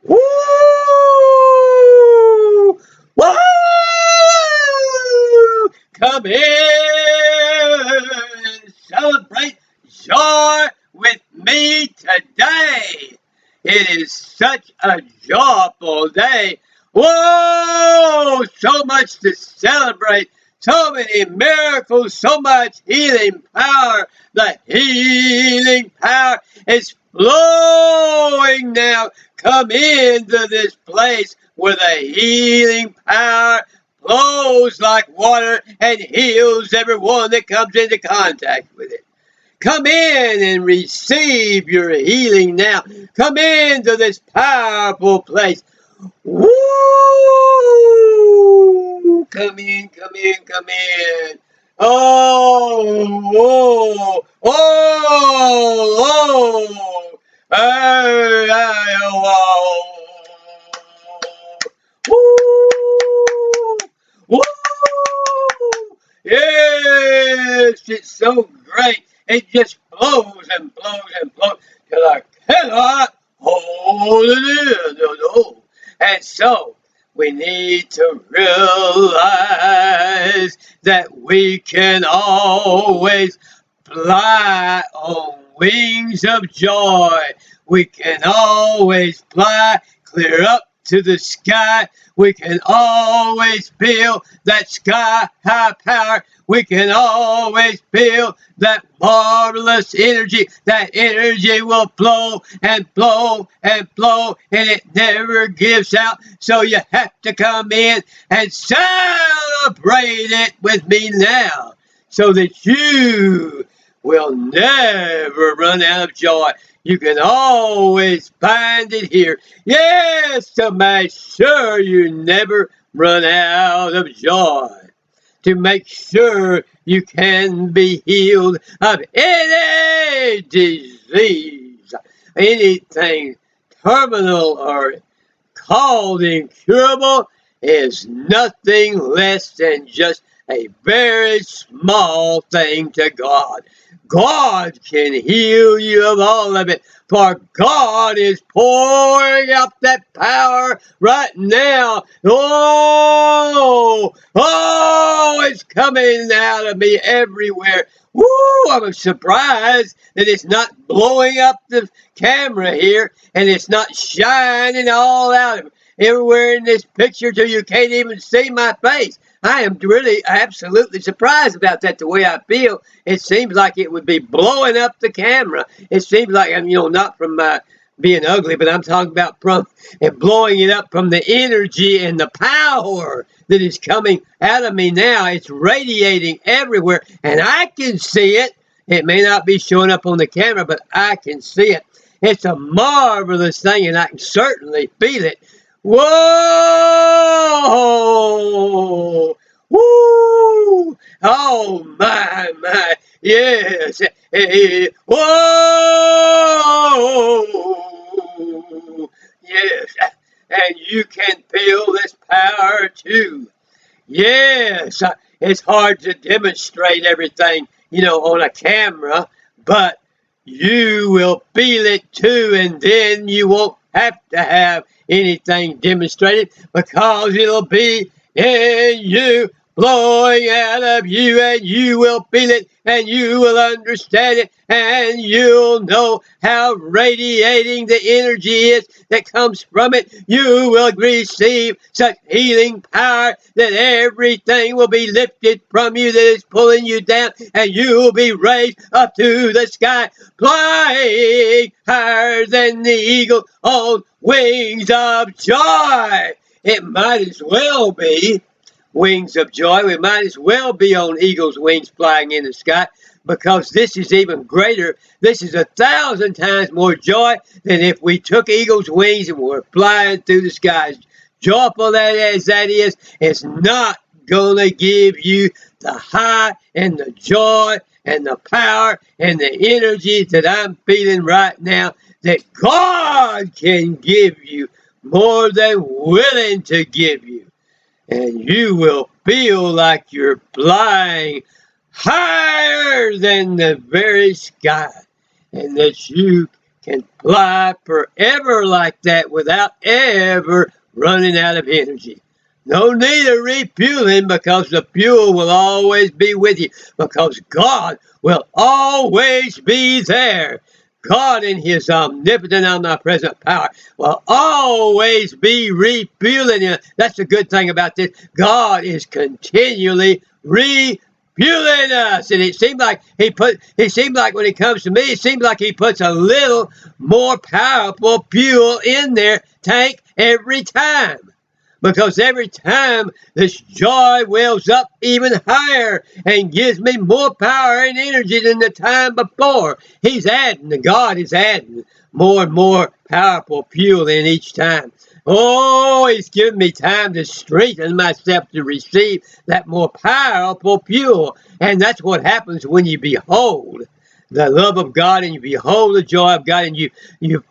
Woo! Woo! Come in and celebrate joy with me today. It is such a joyful day. Whoa! So much to celebrate. So many miracles, so much healing power. The healing power is flowing now. Come into this place where the healing power flows like water and heals everyone that comes into contact with it. Come in and receive your healing now. Come into this powerful place. Woo! Come in, come in, come in. Oh, oh, oh, oh. Hey, hey, oh, oh. Woo! Woo! Yes, it's so great. It just flows and flows and flows till I cannot hold it in. No. And so we need to realize that we can always fly on wings of joy. We can always fly clear up to the sky. We can always feel that sky high power. We can always feel that marvelous energy. That energy will flow and flow and flow, and it never gives out. So you have to come in and celebrate it with me now, so that you will never run out of joy. You can always find it here. Yes, to make sure you never run out of joy. To make sure you can be healed of any disease, anything terminal or called incurable is nothing less than just a very small thing to God. God can heal you of all of it, for God is pouring out that power right now. Oh, it's coming out of me everywhere. Woo, I'm surprised that it's not blowing up the camera here, and it's not shining all out of everywhere in this picture till you can't even see my face. I am really absolutely surprised about that, the way I feel. It seems like it would be blowing up the camera. It seems like, not from being ugly, but I'm talking about from and blowing it up from the energy and the power that is coming out of me now. It's radiating everywhere, and I can see it. It may not be showing up on the camera, but I can see it. It's a marvelous thing, and I can certainly feel it. Whoa! Woo! Oh, my. Yes. Hey. Whoa! Yes. And you can feel this power too. Yes. It's hard to demonstrate everything, on a camera, but you will feel it too, and then you won't have to have anything demonstrated, because it'll be in you, flowing out of you, and you will feel it, and you will understand it, and you'll know how radiating the energy is that comes from it. You will receive such healing power that everything will be lifted from you that is pulling you down, and you will be raised up to the sky, flying higher than the eagle on wings of joy. It might as well be wings of joy. We might as well be on eagle's wings flying in the sky, because this is even greater. This is 1,000 times more joy than if we took eagle's wings and were flying through the skies. Joyful that is, it's not going to give you the high and the joy and the power and the energy that I'm feeling right now, that God can give you, more than willing to give you. And you will feel like you're flying higher than the very sky, and that you can fly forever like that without ever running out of energy. No need of refueling, because the fuel will always be with you, because God will always be there. God in his omnipotent, omnipresent power will always be refueling you. That's the good thing about this. God is continually refueling us. And it seems like when it comes to me, it seems like he puts a little more powerful fuel in their tank every time. Because every time this joy wells up even higher and gives me more power and energy than the time before. God is adding more and more powerful fuel in each time. Oh, he's giving me time to strengthen myself to receive that more powerful fuel. And that's what happens when you behold the love of God, and you behold the joy of God, and you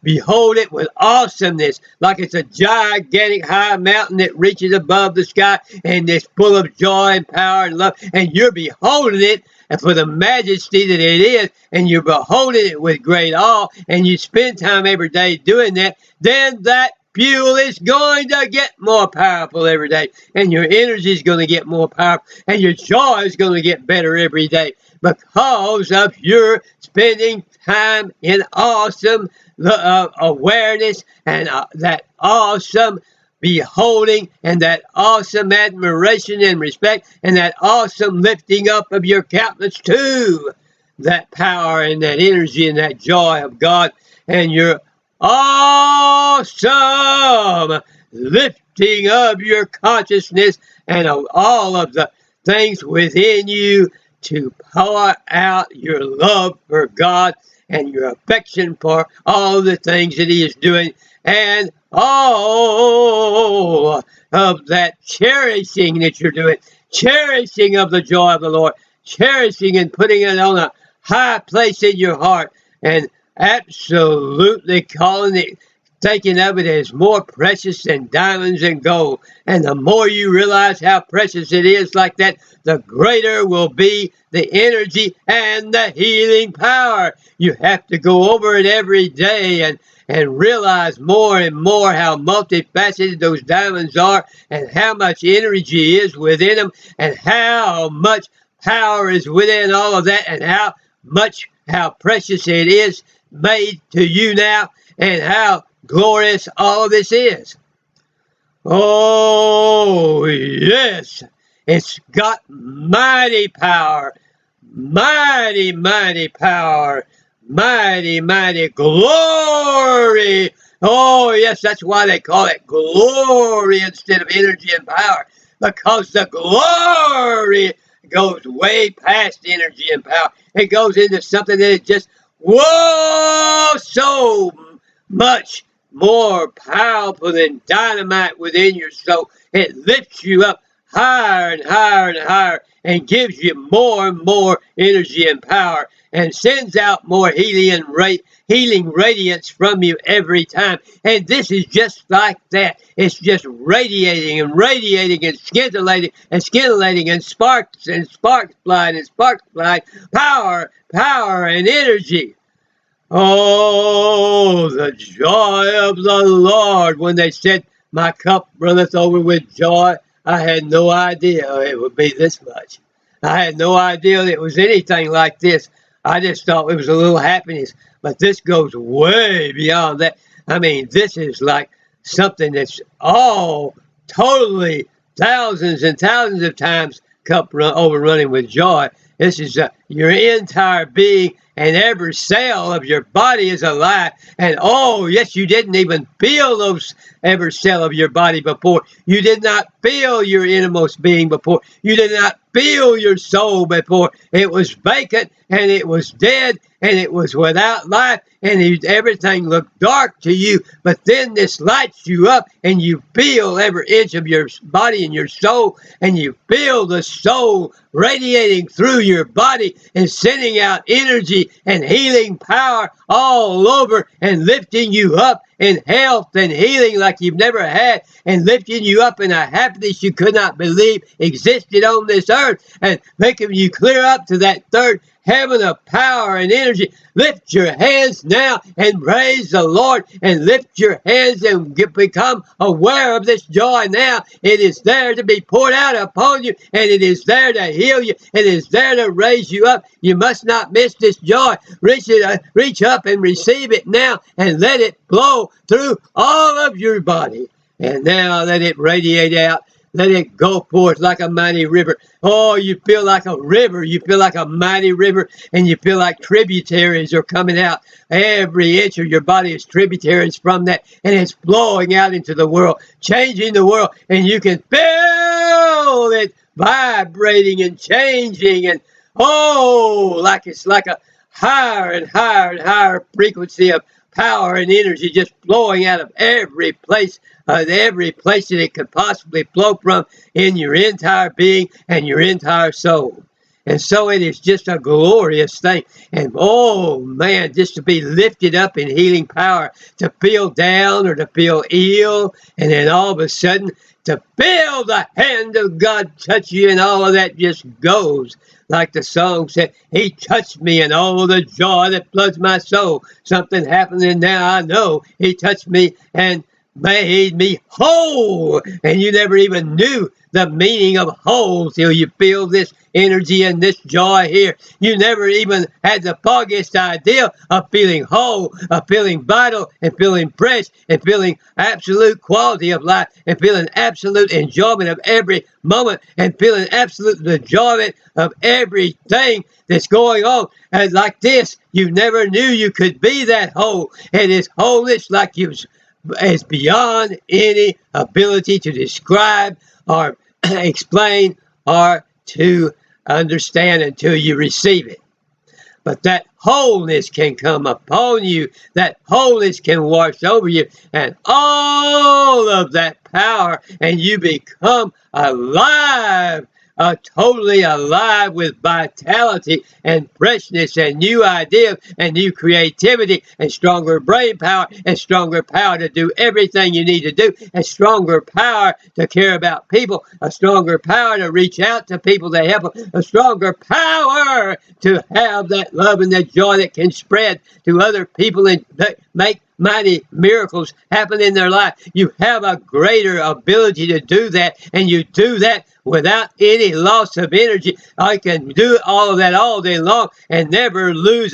behold it with awesomeness, like it's a gigantic high mountain that reaches above the sky, and it's full of joy and power and love, and you're beholding it for the majesty that it is, and you're beholding it with great awe, and you spend time every day doing that. Then that fuel is going to get more powerful every day, and your energy is going to get more powerful, and your joy is going to get better every day, because of your spending time in awesome awareness, and that awesome beholding, and that awesome admiration and respect, and that awesome lifting up of your countenance to that power and that energy and that joy of God, and your awesome lifting of your consciousness and of all of the things within you to pour out your love for God and your affection for all the things that he is doing, and all of that cherishing that you're doing, cherishing of the joy of the Lord, cherishing and putting it on a high place in your heart, and absolutely calling it, thinking of it as more precious than diamonds and gold. And the more you realize how precious it is like that, the greater will be the energy and the healing power. You have to go over it every day and realize more and more how multifaceted those diamonds are, and how much energy is within them, and how much power is within all of that, and how precious it is made to you now, and how glorious all of this is. Oh, yes, it's got mighty power, mighty, mighty power, mighty, mighty glory. Oh, yes, that's why they call it glory instead of energy and power, because the glory goes way past energy and power. It goes into something that is just, whoa, so much more powerful than dynamite within your soul. It lifts you up higher and higher and higher, and gives you more and more energy and power, and sends out more healing radiance from you every time. And this is just like that. It's just radiating and radiating and scintillating and scintillating, and sparks flying and sparks flying, power and energy. Oh, the joy of the Lord. When they said, my cup runneth over with joy, I had no idea it would be this much. I had no idea it was anything like this. I just thought it was a little happiness. But this goes way beyond that. I mean, this is like something that's all totally thousands and thousands of times overrunning with joy. This is your entire being, and every cell of your body is alive. And oh, yes, you didn't even feel every cell of your body before. You did not feel your innermost being before. You did not feel your soul before. It was vacant, and it was dead, and it was without life, and everything looked dark to you. But then this lights you up, and you feel every inch of your body and your soul, and you feel the soul radiating through your body and sending out energy and healing power all over, and lifting you up in health and healing like you've never had, and lifting you up in a happiness you could not believe existed on this earth, and making you clear up to that third heaven of power and energy. Lift your hands now and praise the Lord, and lift your hands and become aware of this joy now. It is there to be poured out upon you, and it is there to heal you. It is there to raise you up. You must not miss this joy. Reach up and receive it now, and let it flow through all of your body. And now let it radiate out. Let it go forth like a mighty river. Oh, you feel like a river. You feel like a mighty river, and you feel like tributaries are coming out. Every inch of your body is tributaries from that, and it's flowing out into the world, changing the world, and you can feel it vibrating and changing, and like it's like a higher and higher and higher frequency of power and energy just flowing out of every place that it could possibly flow from in your entire being and your entire soul. And so it is just a glorious thing. And oh man, just to be lifted up in healing power, to feel down or to feel ill, and then all of a sudden to feel the hand of God touch you, and all of that just goes. Like the song said, He touched me, and oh, the joy that floods my soul. Something happened, and now I know He touched me and made me whole. And you never even knew the meaning of whole till you feel this energy and this joy here. You never even had the foggiest idea of feeling whole, of feeling vital, and feeling fresh, and feeling absolute quality of life, and feeling absolute enjoyment of every moment, and feeling absolute enjoyment of everything that's going on. And like this, you never knew you could be that whole. And it's wholeness like you is beyond any ability to describe or explain or to understand until you receive it. But that wholeness can come upon you. That wholeness can wash over you. And all of that power, and you become alive. Totally alive with vitality and freshness and new ideas and new creativity and stronger brain power and stronger power to do everything you need to do, and stronger power to care about people, a stronger power to reach out to people to help them, a stronger power to have that love and that joy that can spread to other people and make mighty miracles happen in their life. You have a greater ability to do that, and you do that without any loss of energy. I can do all of that all day long and never lose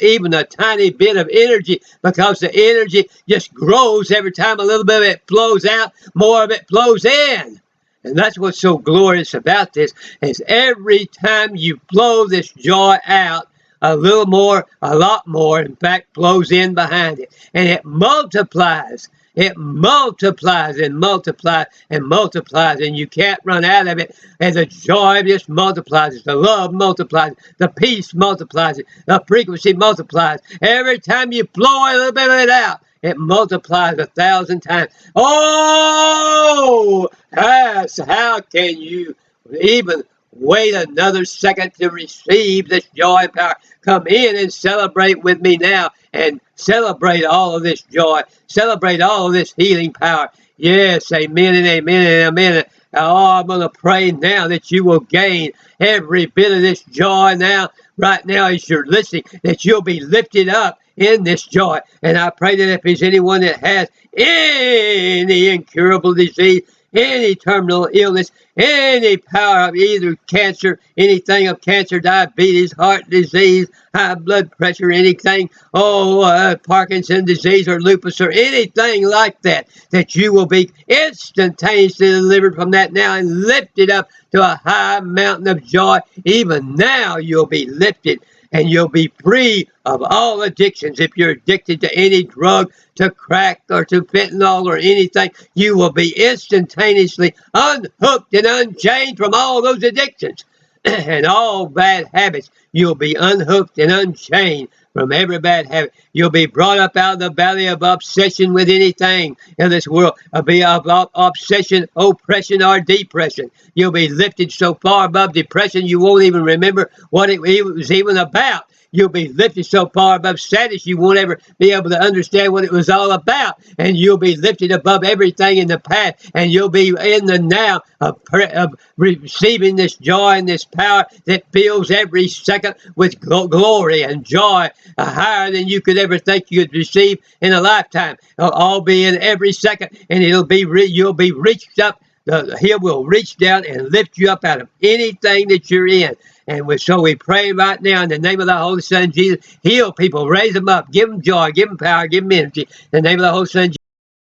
even a tiny bit of energy, because the energy just grows every time a little bit of it flows out, more of it flows in. And that's what's so glorious about this, is every time you blow this joy out, a little more, a lot more, in fact, flows in behind it. And it multiplies. It multiplies and multiplies and multiplies, and you can't run out of it. And the joy just multiplies it. The love multiplies it. The peace multiplies it. The frequency multiplies. Every time you blow a little bit of it out, it multiplies 1,000 times. Oh, yes, how can you even wait another second to receive this joy and power? Come in and celebrate with me now, and celebrate all of this joy. Celebrate all of this healing power. Yes, amen and amen and amen. Oh, I'm going to pray now that you will gain every bit of this joy now, right now as you're listening, that you'll be lifted up in this joy. And I pray that if there's anyone that has any incurable disease, any terminal illness, any power of either cancer, anything of cancer, diabetes, heart disease, high blood pressure, anything, Parkinson's disease or lupus or anything like that, that you will be instantaneously delivered from that now and lifted up to a high mountain of joy. Even now you'll be lifted, and you'll be free of all addictions. If you're addicted to any drug, to crack or to fentanyl or anything, you will be instantaneously unhooked and unchained from all those addictions and all bad habits. You'll be unhooked and unchained from every bad habit. You'll be brought up out of the valley of obsession with anything in this world. Be of obsession, oppression, or depression. You'll be lifted so far above depression you won't even remember what it was even about. You'll be lifted so far above status you won't ever be able to understand what it was all about. And you'll be lifted above everything in the past. And you'll be in the now of receiving this joy and this power that fills every second with glory and joy, higher than you could ever think you could receive in a lifetime. It'll all be in every second, and you'll be reached up. He will reach down and lift you up out of anything that you're in. And so we pray right now in the name of the Holy Son, Jesus. Heal people, raise them up, give them joy, give them power, give them energy. In the name of the Holy Son, Jesus.